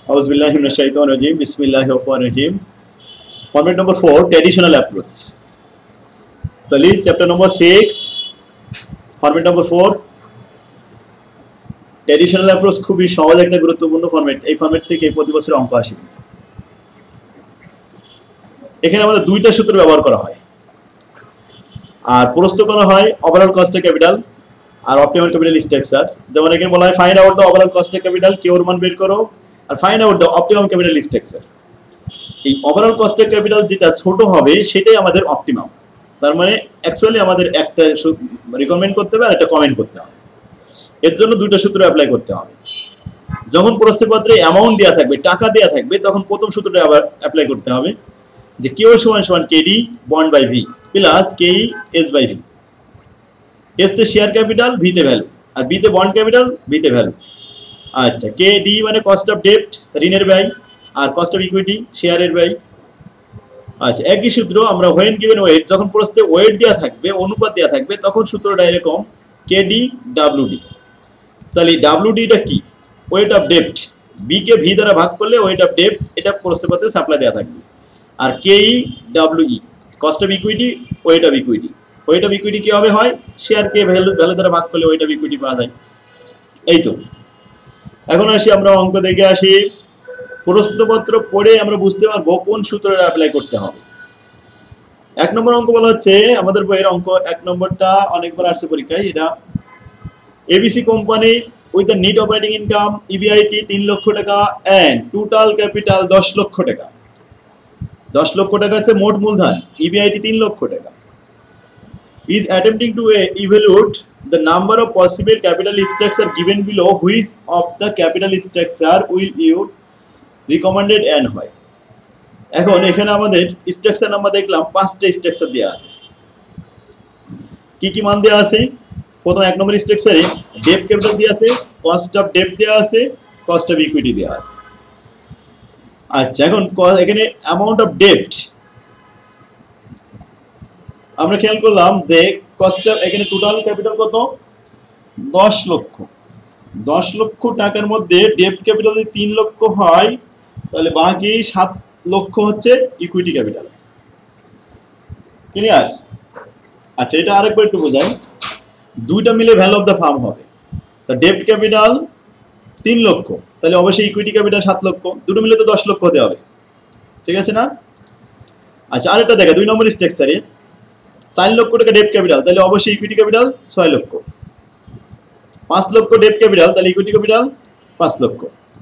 Auzubillahi minash shaitanir rajim. Bismillahirrahmanirrahim. Format number 4, traditional approach. তাহলে chapter নম্বর 6, format নম্বর 4, traditional approach খুবই সহজ একটা গুরুত্বপূর্ণ ফরম্যাট। এই ফরম্যাট থেকে প্রতি বছর অঙ্ক আসে। এখানে আমাদের দুইটা সূত্র ব্যবহার করা হয়, আর প্রস্তুত করা হয় ওভারঅল কস্ট অফ ক্যাপিটাল আর অপটিমাল ক্যাপিটাল স্ট্রাকচার। যেমন এখানে বলা হয় find out the overall cost of capital, কে ওর মান বের করো, আর ফাইন্ড আউট দ্য অপটিমাম ক্যাপিটাল স্ট্রাকচার। এই ওভারঅল কস্ট অফ ক্যাপিটাল যেটা ছোট হবে সেটাই আমাদের অপটিমাম। তার মানে অ্যাকচুয়ালি আমাদের একটা রিকমেন্ড করতে হবে আর একটা কমেন্ট করতে হবে। এর জন্য দুটো সূত্র অ্যাপ্লাই করতে হবে। যখন প্রশ্নপত্রে অ্যামাউন্ট দেওয়া থাকবে, টাকা দেওয়া থাকবে, তখন প্রথম সূত্রটা আবার অ্যাপ্লাই করতে হবে যে কিউ সমান সমান KD bond by V plus KE S by V. S তে শেয়ার ক্যাপিটাল, ভি তে ভ্যালু, আর বি তে বন্ড ক্যাপিটাল, ভি তে ভ্যালু। আচ্ছা, কেডি মানে কস্ট অফ ডেপ্ট, ঋণের ব্যয়, আর কস্ট অফ ইকুইটি, শেয়ারের ব্যয়। আচ্ছা, একই সূত্র আমরা হোয়েন গিভেন ওয়েট, যখন প্রশ্নে ওয়েট দেওয়া থাকবে, অনুপাত দেওয়া থাকবে, তখন সূত্রটা এরকম কেডি ডাব্লিউডি। তাহলে ডাব্লিউডিটা কি? ওয়েট অফ ডেপ্ট। বি কে ভি দ্বারা ভাগ করলে ওয়েট অফ ডেপ্ট, এটা প্রশ্নপত্রে সাপ্লাই দেওয়া থাকবে। আর KE WE cost of equity, weight of equity. Weight of equity কি হবে? হয় শেয়ার কে ভ্যালু দ্বারা ভাগ করলে ওয়েট অফ ইকুইটি পাওয়া যায়। এই তো। এখন আসি আমরা অঙ্ক দেখে আসি। প্রশ্নপত্র পড়ে আমরা বুঝতে পারবো কোন সূত্রটা অ্যাপ্লাই করতে হবে। 1 নম্বর অঙ্ক বলা হচ্ছে, আমাদের বইয়ের অঙ্ক 1 নম্বরটা অনেকবার আসছে পরীক্ষায়। এটা ABC company with the net operating income EBIT 3 lakh টাকা এন্ড টোটাল ক্যাপিটাল 10 লক্ষ টাকা। 10 লক্ষ টাকা হচ্ছে মোট মূলধন, ইবিআইটি 3 লক্ষ টাকা। Is attempting to evaluate the number of possible capital structure given below, which of the capital structure will you recommended and why? এখন এখানে আমাদের স্ট্রাকচার নাম্বার দেখলাম 5টা স্ট্রাকচার দেওয়া আছে। কি কি মান দেওয়া আছে? প্রথম 1 নম্বর স্ট্রাকচারে ডেট ক্যাপিটাল দেওয়া আছে, কস্ট অফ ডেট দেওয়া আছে, কস্ট অফ ইকুইটি দেওয়া আছে। আচ্ছা, এখন এখানে অ্যামাউন্ট অফ ডেট আমরা খেয়াল করলাম যে কস্ট অফ, এখানে টোটাল ক্যাপিটাল কত? 10 লক্ষ। 10 লক্ষ টাকার মধ্যে ডেট ক্যাপিটাল যদি 3 লক্ষ হয়, তাহলে বাকি 7 লক্ষ হচ্ছে ইকুইটি ক্যাপিটাল। ক্লিয়ার? আচ্ছা, এটা আরেকবার একটু বোঝাই। দুইটা মিলে ভ্যালু অফ দ্য ফার্ম হবে। তা ডেট ক্যাপিটাল 3 লক্ষ, তাহলে অবশ্যই ইকুইটি ক্যাপিটাল 7 লক্ষ, দুটো মিলে তো 10 লক্ষ হতে হবে। ঠিক আছে না? আচ্ছা, আরেকটা দেখা 2 নম্বর স্ট্রাকচারে 4 লক্ষ টাকা ডেট ক্যাপিটাল, তাহলে অবশ্যই ইকুইটি ক্যাপিটাল 6 লক্ষ। 5 লক্ষ ডেট ক্যাপিটাল, তাহলে ইকুইটি ক্যাপিটাল 5 লক্ষ।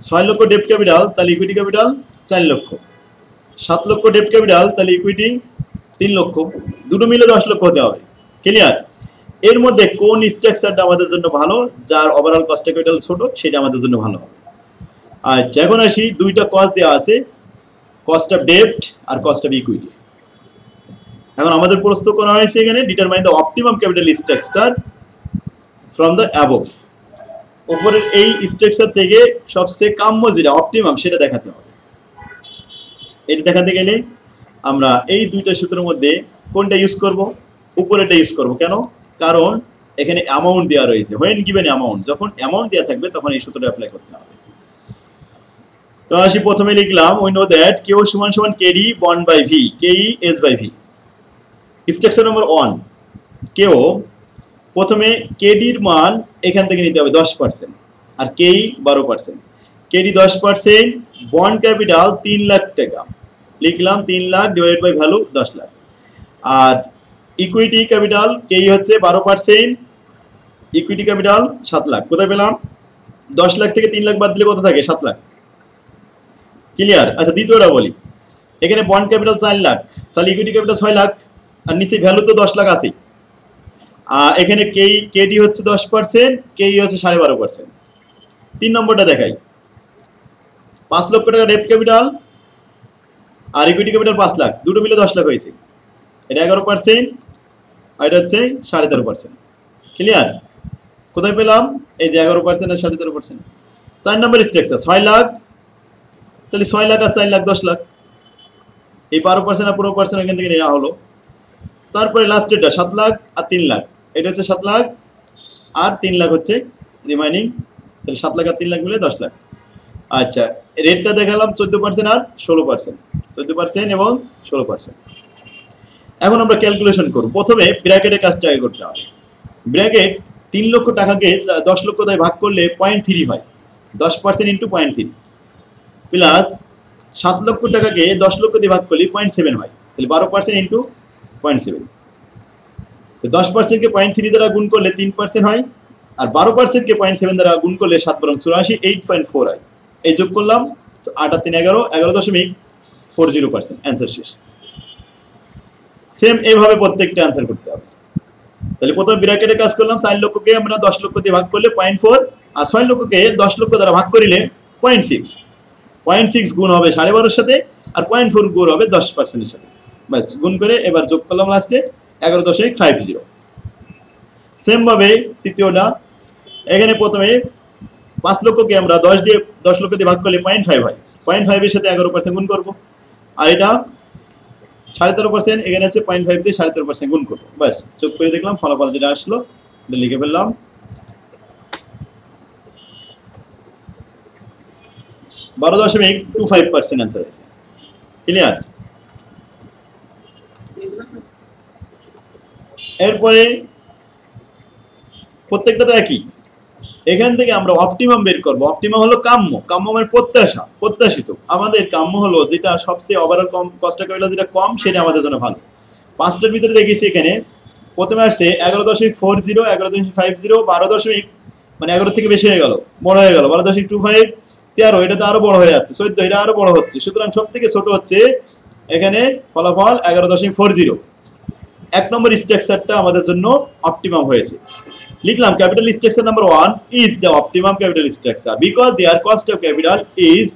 6 লক্ষ ডেট ক্যাপিটাল, তাহলে ইকুইটি ক্যাপিটাল 4 লক্ষ। 7 লক্ষ ডেট ক্যাপিটাল, তাহলে ইকুইটি 3 লক্ষ, দুটো মিলে 10 লক্ষ হতে হবে। ক্লিয়ার? এর মধ্যে কোন স্ট্রাকচারটা আমাদের জন্য ভালো, যার ওভারঅল কস্ট অফ ক্যাপিটাল ছোট, সেটা আমাদের জন্য ভালো হবে। আচ্ছা, এখন আসি, দুইটা কস্ট দেওয়া আছে, কস্ট অফ ডেট আর কস্ট অফ ইকুইটি। এখন আমাদের প্রশ্ন করা হয়েছে এখানে determine the optimum capital structure from the above. উপরের এই স্ট্রাকচার থেকে সবচেয়ে কাম্য যেটা অপটিমাম, সেটা দেখাতে হবে। এটা দেখাতে গেলে আমরা এই দুইটা সূত্রের মধ্যে কোনটা ইউজ করব? উপরেটা ইউজ করব। কেন? কারণ এখানে অ্যামাউন্ট দেওয়া রয়েছে। হোয়েন গিভেন অ্যামাউন্ট, যখন অ্যামাউন্ট দেওয়া থাকবে তখন এই সূত্রটা অ্যাপ্লাই করতে হবে। তো আসি, প্রথমে লিখলাম উই নো দ্যাট কিউ সমান সমান কেডি বন্ড বাই ভি, কেই এস বাই ভি। স্ট্রাকচার নম্বর 1, কেও প্রথমে কেডির মান এখান থেকে নিতে হবে 10%, আর কেই 12%। কেডি 10%, বন্ড ক্যাপিটাল 3 লাখ টাকা, লিখলাম 3 lakh divided by value 10 lakh. আর ইকুইটি ক্যাপিটাল কেই হচ্ছে 12%, ইকুইটি ক্যাপিটাল 7 লাখ। কোথায় পেলাম? 10 লাখ থেকে 3 লাখ বাদ দিলে কত থাকে? 7 লাখ। ক্লিয়ার? আচ্ছা, দ্বিতীয়টা বলি। এখানে বন্ড ক্যাপিটাল 4 লাখ, তাহলে ইকুইটি ক্যাপিটাল 6 লাখ, আর নিচে ভ্যালু তো 10 লাখ আছে। এখানে কেডি হচ্ছে 10%, কেই হচ্ছে 12.5%। 3 নম্বরটা দেখাই। 5 লক্ষ টাকা ডেট ক্যাপিটাল আর ইকুইটি ক্যাপিটাল 5 লাখ, দুটো মিলে 10 লাখ হয়েছে। এটা 11%, আর এটা হচ্ছে 13.5%। ক্লিয়ার? কোথায় পেলাম? এই যে 11% আর 13%। 4 নম্বর স্ট্রাকচার 6 লাখ, তাহলে 6 লাখ আর 4 লাখ 10 লাখ। এই 12% আর 15% এখান থেকে নেওয়া হলো। তারপরে লাস্টেরটা 7 লাখ আর 3 লাখ, এটা হচ্ছে 7 লাখ আর 3 লাখ হচ্ছে রিমাইনিং, তাহলে 7 লাখ আর 3 লাখ মিলে 10 লাখ। আচ্ছা, রেটটা দেখালাম 14% আর 16%, 14% এবং 16%। এখন আমরা ক্যালকুলেশন করব। প্রথমে ব্র্যাকেটের কাজটা আগে করতে হবে। ব্র্যাকেট 3 লক্ষ টাকাকে 10 লক্ষ দিয়ে ভাগ করলে 0.3 হয়, 10% ইন্টু 0.3, প্লাস 7 লক্ষ টাকাকে 10 লক্ষ দিয়ে ভাগ করলে 0.7 হয়, তাহলে 12% ইন্টু 0.7। তো 10%কে 0.3 দ্বারা গুণ করলে 3% হয়, আর 12%কে 0.7 দ্বারা গুণ করলে 7 বরং 84, 8.4 হয়। এই যোগ করলাম 8 আর 3 11, 11.40%। অ্যান্সার শেষ। সেম এইভাবে প্রত্যেকটা অ্যান্সার করতে হবে। তাহলে প্রথমে ব্র্যাকেটে কাজ করলাম, 4 লক্ষকে আমরা 10 লক্ষ দিয়ে ভাগ করলে 0.4, আর 6 লক্ষকে 10 লক্ষ দ্বারা ভাগ করিলে 0.6, 0.6 গুণ হবে 12.5-এর সাথে, আর 0.4 গুণ হবে 10%-এর সাথে। ব্যাস গুণ করে এবার যোগ করলাম লাস্টে 11.50। সেম ভাবে তৃতীয়টা, এখানে প্রথমে 5 লক্ষকে আমরা 10 লক্ষ দিয়ে ভাগ করলে 0.5 হয়, 0.5-এর সাথে 11% গুণ করব, আর এটা 13.5%, এখানে আছে 0.5 দিয়ে 13.5% গুণ করবো। ব্যাস যোগ করে দেখলাম ফলাফল যেটা আসলো এটা লিখে ফেললাম। $12.25 অ্যান্সার হয়েছে। ক্লিয়ার? এরপরে প্রত্যেকটা তো একই, এখান থেকে আমরা অপটিমাম বের করব। অপটিমাম হলো কাম্য, কাম্য মানে প্রত্যাশা, প্রত্যাশিত। আমাদের কাম্য হলো যেটা সবচেয়ে overall com, cost of capital যেটা কম সেটা আমাদের জন্য ভালো। 5টার ভিতরে দেখেছি এখানে প্রথমে আসছে 11.40, 11.50, 12 মানে 11 থেকে বেশি হয়ে গেল, বড় হয়ে গেল, 12.25, 13, এটা তো আরো বড় হয়ে যাচ্ছে, 14, এটা আরো বড় হচ্ছে। সুতরাং সব থেকে ছোট হচ্ছে এখানে ফলাফল 11.40। 1 নম্বর স্ট্রাকচারটা আমাদের জন্য অপটিমাম হয়েছে। লিখলাম capital structure number 1 is the optimum capital structure because their cost of capital is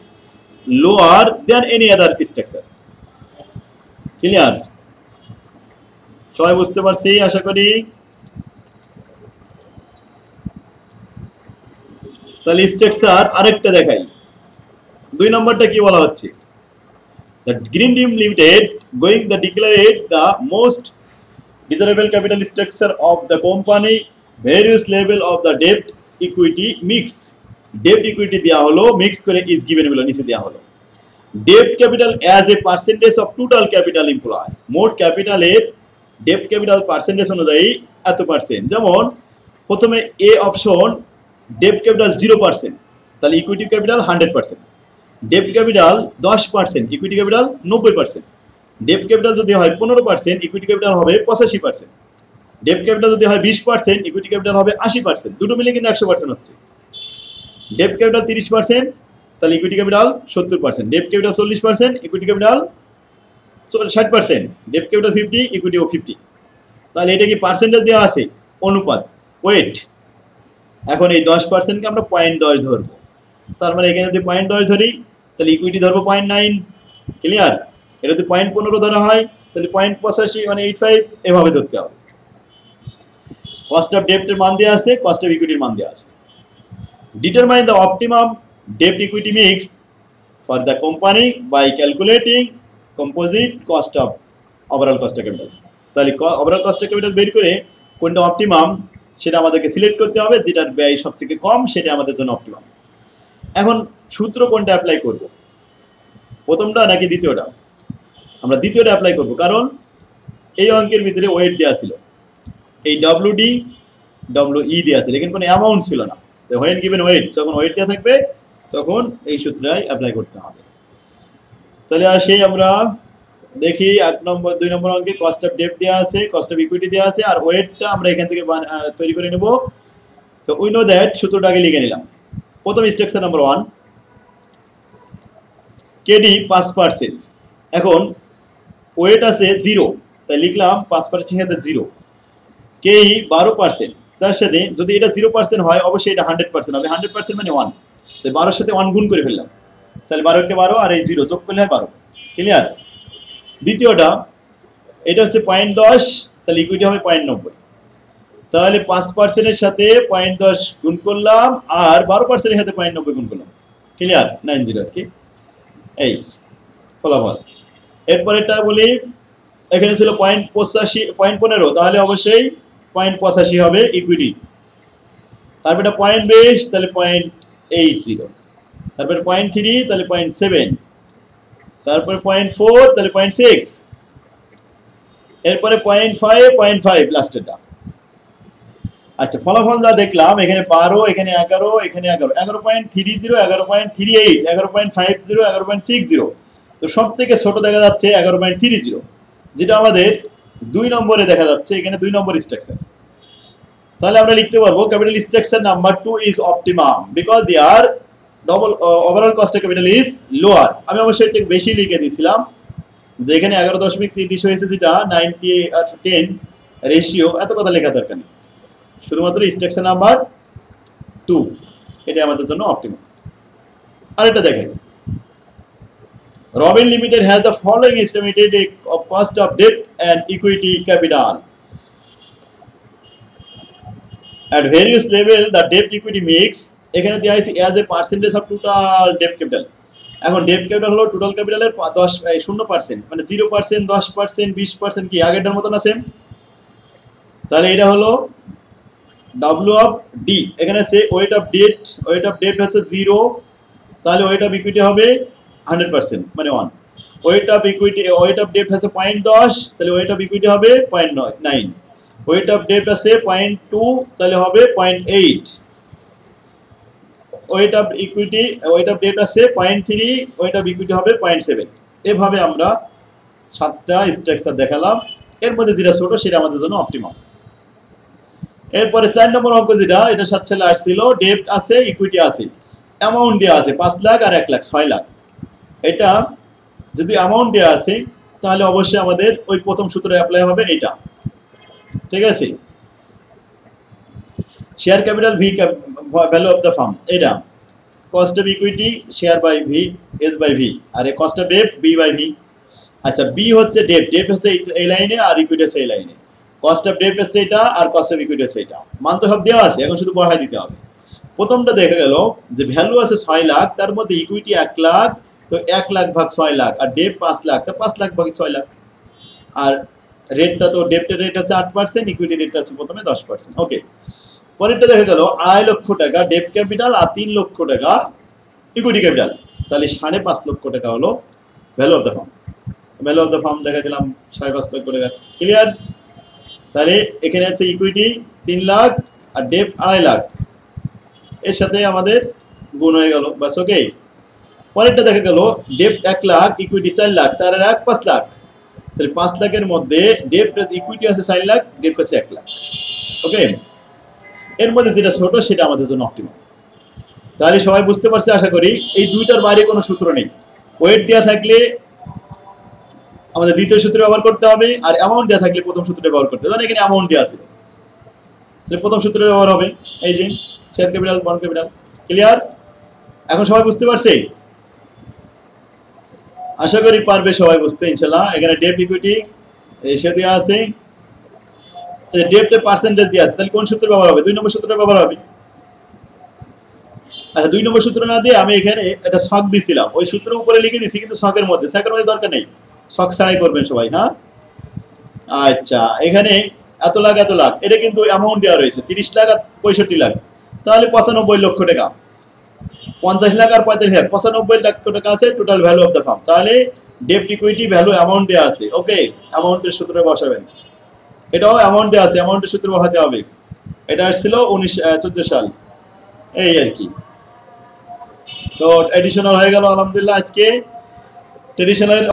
lower than any other structure. Clear? সবাই বুঝতে পারছি আশা করি। তাহলে স্ট্রাকচার আরেকটা দেখাই। 2 নম্বরটা কি বলা হচ্ছে? The Green Team Limited going the declared the most desirable capital structure of the company, various level of the debt equity mix. Debt equity দেয়া হলো, mix করে is given বলে নিচে দেয়া হলো। Debt capital as a percentage of total capital employed. মোট ক্যাপিটালের debt capital percentage অনুযায়ী এত পার্সেন্ট। যেমন প্রথমে এ অপশন debt capital 0%, তাহলে equity capital 100%। debt capital 10%, equity capital 90%। debt capital যদি হয় 15%, ইকুইটি ক্যাপিটাল হবে 85%। debt capital যদি হয় 20%, ইকুইটি ক্যাপিটাল হবে 80%। দুটো মিলে কিন্তু 100% হচ্ছে। debt capital 30%, তাহলে equity capital 70%। debt capital 40%, equity capital 60%। debt capital 50, ইকুইটিও 50। তাহলে এটা কি পার্সেন্টেজ দেওয়া আছে? অনুপাত, ওয়েট। এখন এই 10%কে আমরা 0.10 ধরবো, তার মানে এখানে যদি 0.10 ধরি তাহলে ইকুইটি ধরবো 0.9। ক্লিয়ার? এটা যদি 0.15 ধরা হয় তাহলে 0.85 মানে 85, এভাবে ধরতে হবে। কস্ট অফ ডেপ্টের মান দেওয়া আছে, কস্ট অফ ইকুইটির মান দেওয়া আছে। ডিটারমাইন দ্য অপটিমাম ডেপ্ট equity mix for the company by calculating composite cost of overall cost of capital. তাহলে ওভারঅল কস্ট অফ ক্যাপিটাল বের করে কোনটা অপটিমাম সেটা আমাদেরকে সিলেক্ট করতে হবে, যেটার ব্যয় সবথেকে কম সেটা আমাদের জন্য অপটিমাম। এখন সূত্র কোনটা অ্যাপ্লাই করব, প্রথমটা নাকি দ্বিতীয়টা? আমরা দ্বিতীয়টা অ্যাপ্লাই করব, কারণ এই অঙ্কের ভিতরে ওয়েট দেওয়া ছিল, এই ডব্লিউডি ডব্লিউই দেওয়া ছিল, এখানে কোনো অ্যামাউন্ট ছিল না। হোয়েন গিভেন ওয়েট, যখন ওয়েট দেওয়া থাকবে তখন এই সূত্রটাই অ্যাপ্লাই করতে হবে। তাহলে সেই আমরা দেখি 2 নম্বর অঙ্কে কস্ট অফ ডেপ্ট দেওয়া আছে, কস্ট অফ ইকুইটি দেওয়া আছে, আর ওয়েটটা আমরা এখান থেকে তৈরি করে নেব। তো উই নো দ্যাট, সূত্রটাকে লিখে নিলাম। প্রথম স্ট্রাকচার নাম্বার 1, কেডি 5%। এখন ওয়েট আছে 0, তাই লিখলাম 5% সাথে 0। কেই 12%, তার সাথে যদি এটা 0% হয় অবশ্যই এটা 100% হবে। 100% মানে 1, তাই 12-এর সাথে 1 গুণ করে ফেললাম, তাহলে 12-কে 12 আর এই 0 যোগ করলে হয় 12। ক্লিয়ার? দ্বিতীয়টা এটা হচ্ছে 0.10, তাহলে ইকুইটি হবে 0.90। তাহলে 5%-এর সাথে 0.10 গুণ করলাম আর 12%-এর সাথে 0.90 গুণ করলাম। ক্লিয়ার? 90 আর কি, এই ফলাফল। এরপরেরটা বলি, এখানে ছিল 0.15, তাহলে অবশ্যই 0.85 হবে ইকুইটি। তারপর এটা 0.20, তাহলে 0.80। তারপরে 0.3 তাহলে 0.7, তারপরে 0.4 তাহলে 0.6, এরপরে 0.5 লাস্টেরটা। আচ্ছা, ফলাফল যা দেখলাম এখানে 12, এখানে 11, এখানে 11, 11.30, 11.38, 11.50, 11.60। তো সব থেকে ছোট দেখা যাচ্ছে 11.30, যেটা আমাদের 2 নম্বরে দেখা যাচ্ছে, এখানে 2 নম্বর স্ট্রাকচার। তাহলে আমরা লিখতে পারবো capital structure number 2 is optimum because their double overall cost of capital is lower. আমি অবশ্যই একটু বেশি লিখে দিয়েছিলাম, যে এখানে 11.30 হয়েছে, যেটা 90:10 রেশিও, এত কথা লেখা দরকার নেই, শুধুমাত্র স্ট্রাকচার নাম্বার 2 এটা আমাদের জন্য অপটিমাম। আরেকটা দেখেন, Robin Limited has the following estimated of cost of debt and equity capital. At various level the debt equity mix এখানে দেয়া আছে as a percentage of total debt capital। এখন debt capital হলো টোটাল ক্যাপিটালের 0%, মানে 0%, 10%, 20% কি আগেরটার মতন আছে। তাহলে এটা হলো W of D, এখানে সে ওয়েট অফ ডেট হচ্ছে 0, তাহলে ওয়েট অফ ইকুইটি হবে 100%, মানে 1। ওয়েট অফ ডেট হচ্ছে 0.10, তাহলে ওয়েট অফ ইকুইটি হবে 0.9। ওয়েট অফ ডেট আছে 0.2, তাহলে হবে 0.8। ওয়েট অফ ডেট আছে 0.3, ওয়েট অফ ইকুইটি হবে 0.7। এভাবে আমরা 7টা স্ট্রাকচার দেখালাম, এর মধ্যে যেটা ছোট সেটা আমাদের জন্য অপটিমাম। এরপরে 4 নম্বর অঙ্ক যেটা, এটা 7 সালে আসছিল, ডেট আছে, ইকুইটি আছে, অ্যামাউন্ট দেওয়া আছে 5 লাখ আর 1 লাখ, 6 লাখ। এটা যদি অ্যামাউন্ট দেওয়া আছে তাহলে অবশ্যই আমাদের ওই প্রথম সূত্র অ্যাপ্লাই হবে এটা, ঠিক আছে। Share capital V value of the firm, এটা cost of equity share by V S by V, আর এই cost of debt B by V. আচ্ছা, বি হচ্ছে ডেট হচ্ছে এই লাইনে, আর ইকুইটি হচ্ছে এই লাইনে। কস্ট অফ ডেট হচ্ছে এটা, আর কস্ট অফ ইকুইটি হচ্ছে এটা। মান তো সব দেওয়া আছে, এখন শুধু বঢ়াই দিতে হবে। প্রথমটা দেখা গেল যে ভ্যালু আছে 6 লাখ, তার মধ্যে ইকুইটি 1 লাখ, তো 1 লাখ ভাগ 6 লাখ, আর ডেট 5 লাখ, তো 5 লাখ ভাগ 6 লাখ। আর রেটটা তো ডেপ্টের রেট আছে 8%, ইকুইটি রেটটা আছে প্রথমে 10%। ওকে, পরেরটা দেখা গেল 2.5 লক্ষ টাকা ডেট ক্যাপিটাল আর 3 লক্ষ টাকা ইকুইটি ক্যাপিটাল, তাহলে 5.5 লক্ষ টাকা হলো value of the farm. Value of the farm দেখা দিলাম 5.5 লক্ষ টাকা, ক্লিয়ার। তাহলে এখানে আছে ইকুইটি 3 লাখ আর ডেট 2.5 লাখ, এর সাথে আমাদের গুণ হয়ে গেল, বাস। ওকে, পরেরটা দেখা গেল ডেট 1 লাখ, ইকুইটি 4 লাখ, 4 আর 1 5 লাখ, তাহলে 5 লাখের মধ্যে ডেট ইকুইটি আছে 4 লাখ, ডেট আছে 1 লাখ। ওকে, এর মধ্যে যেটা ছোট সেটা আমাদের জন্য অপটিমাম। তাহলে সবাই বুঝতে পারছে আশা করি। এই দুইটার বাইরে কোনো সূত্র নেই। ওয়েট দেওয়া থাকলে আমাদের দ্বিতীয় সূত্র ব্যবহার করতে হবে, আর অ্যামাউন্ট দেওয়া থাকলে প্রথম সূত্র ব্যবহার করতে হবে। এখানে অ্যামাউন্ট দেওয়া আছে, তাহলে প্রথম সূত্র ব্যবহার হবে, এই যে share capital bond capital. Clear? এখন সবাই বুঝতে পারছে? আশা করি পারবে সবাই বুঝতে, ইনশাআল্লাহ। এখানে ডেট ইকুইটি রেশিও দেওয়া আছে, ডেটের পার্সেন্টেজ দেওয়া আছে, তাহলে কোন সূত্র ব্যবহার হবে? 2 নম্বর সূত্র ব্যবহার হবে। আচ্ছা, 2 নম্বর সূত্র না দিয়ে আমি এখানে একটা ছক দিছিলাম, ওই সূত্র উপরে লিখে দিছি, কিন্তু ছকের মধ্যে দরকার নেই, ছক ছাড়াই করবেন সবাই। হ্যাঁ, আচ্ছা, এখানে এত লাখ এত লাখ, এটা কিন্তু অ্যামাউন্ট দেওয়া রয়েছে 30 লাখ আর 65 লাখ, তাহলে 95 লক্ষ টাকা। 50 লাখ আর 35 লাখ, 95 লক্ষ টাকা আছে total value of the farm. তাহলে ডেট ইকুইটি ভ্যালু অ্যামাউন্ট দেওয়া আছে। ওকে, অ্যামাউন্টের সূত্রে বসাবেন, এটাও অ্যামাউন্ট দেওয়া আছে, অ্যামাউন্টের সূত্রে বসাতে হবে। এটা আসছিল 14 সাল, এই আর কি। তো এডিশনাল হয়ে গেল আলহামদুলিল্লাহ। আজকে ট্রেডিশনাল